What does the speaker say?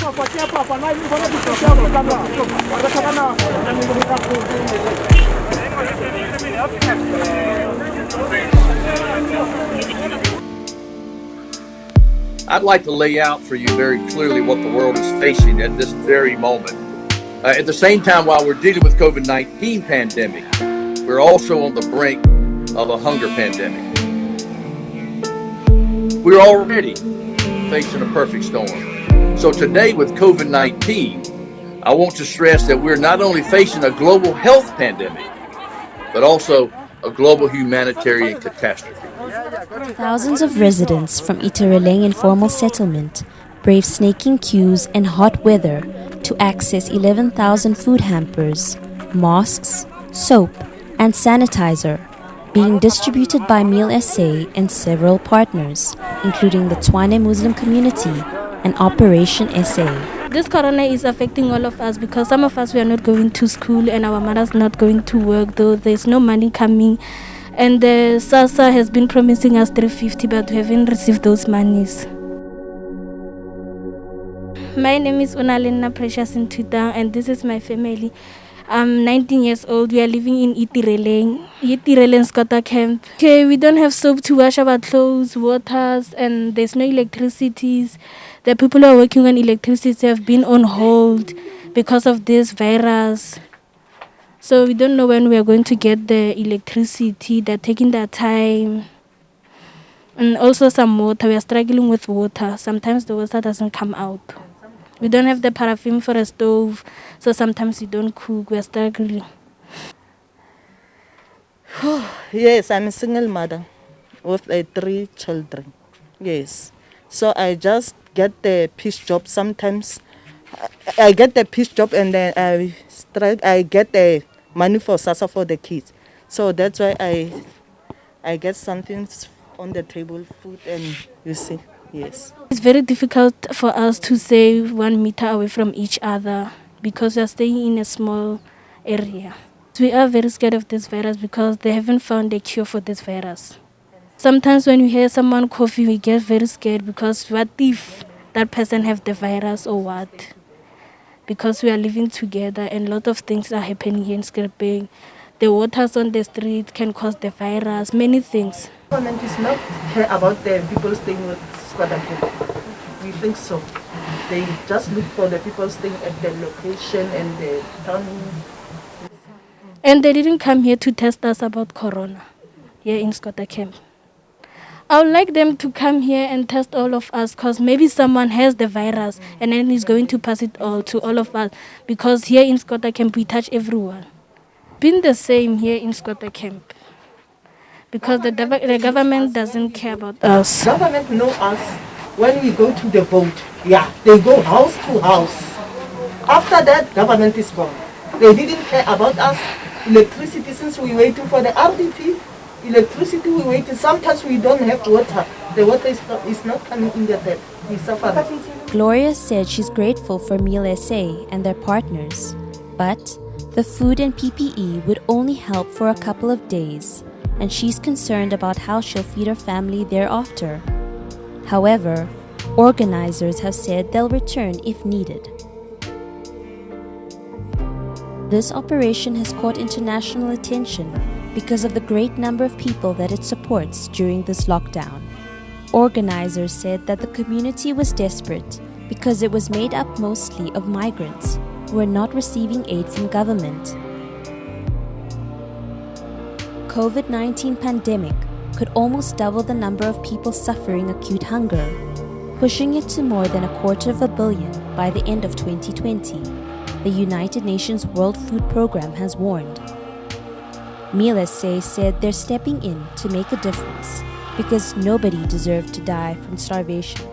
I'd like to lay out for you very clearly what the world is facing at this very moment. At the same time, while we're dealing with COVID-19 pandemic, we're also on the brink of a hunger pandemic. We're already facing a perfect storm. So today with COVID-19, I want to stress that we're not only facing a global health pandemic, but also a global humanitarian catastrophe. Thousands of residents from Iterileng informal settlement brave snaking queues and hot weather to access 11,000 food hampers, masks, soap, and sanitizer being distributed by Meal SA and several partners, including the Tshwane Muslim community and Operation SA. This corona is affecting all of us because some of us we are not going to school and our mothers not going to work, though there's no money coming. And the SASA has been promising us 350, but we haven't received those monies. My name is Unalena Precious Ntutang, and this is my family. I'm 19 years old. We are living in Iterileng Scotta camp. Okay, we don't have soap to wash our clothes, waters, and there's no electricity. The people who are working on electricity have been on hold because of this virus. So we don't know when we are going to get the electricity. They're taking their time. And also some water. We are struggling with water. Sometimes the water doesn't come out. We don't have the paraffin for a stove, so sometimes we don't cook. We are struggling. Yes, I'm a single mother with 3 children. Yes. So I just get the piece job sometimes. I get the piece job and then I get the money for SASA for the kids. So that's why I get something on the table, food, and you see, yes. It's very difficult for us to stay 1 meter away from each other because we are staying in a small area. We are very scared of this virus because they haven't found a cure for this virus. Sometimes when we hear someone coughing, we get very scared because what if that person have the virus or what? Because we are living together and a lot of things are happening here in Skrepeng. The waters on the street can cause the virus, many things. The government is not care about the people staying with Squatter. We think so. They just look for the people staying at the location and the town. And they didn't come here to test us about corona here in Scotta camp. I would like them to come here and test all of us because maybe someone has the virus and then he's going to pass it all to all of us because here in Scotta camp we touch everyone. Been the same here in Scotta camp because the government doesn't care about us. Government know us when we go to the boat. Yeah, they go house to house. After that, government is gone. They didn't care about us. Electricity, since we waiting for the RDP, electricity we waited. Sometimes we don't have water. The water is not coming in the tap. We suffer. Gloria said she's grateful for Meal SA and their partners, but the food and PPE would only help for a couple of days, and she's concerned about how she'll feed her family thereafter. However, organizers have said they'll return if needed. This operation has caught international attention because of the great number of people that it supports during this lockdown. Organizers said that the community was desperate because it was made up mostly of migrants who are not receiving aid from government. COVID-19 pandemic could almost double the number of people suffering acute hunger, pushing it to more than 250 million by the end of 2020, the United Nations World Food Programme has warned. Meal SA said they're stepping in to make a difference because nobody deserved to die from starvation.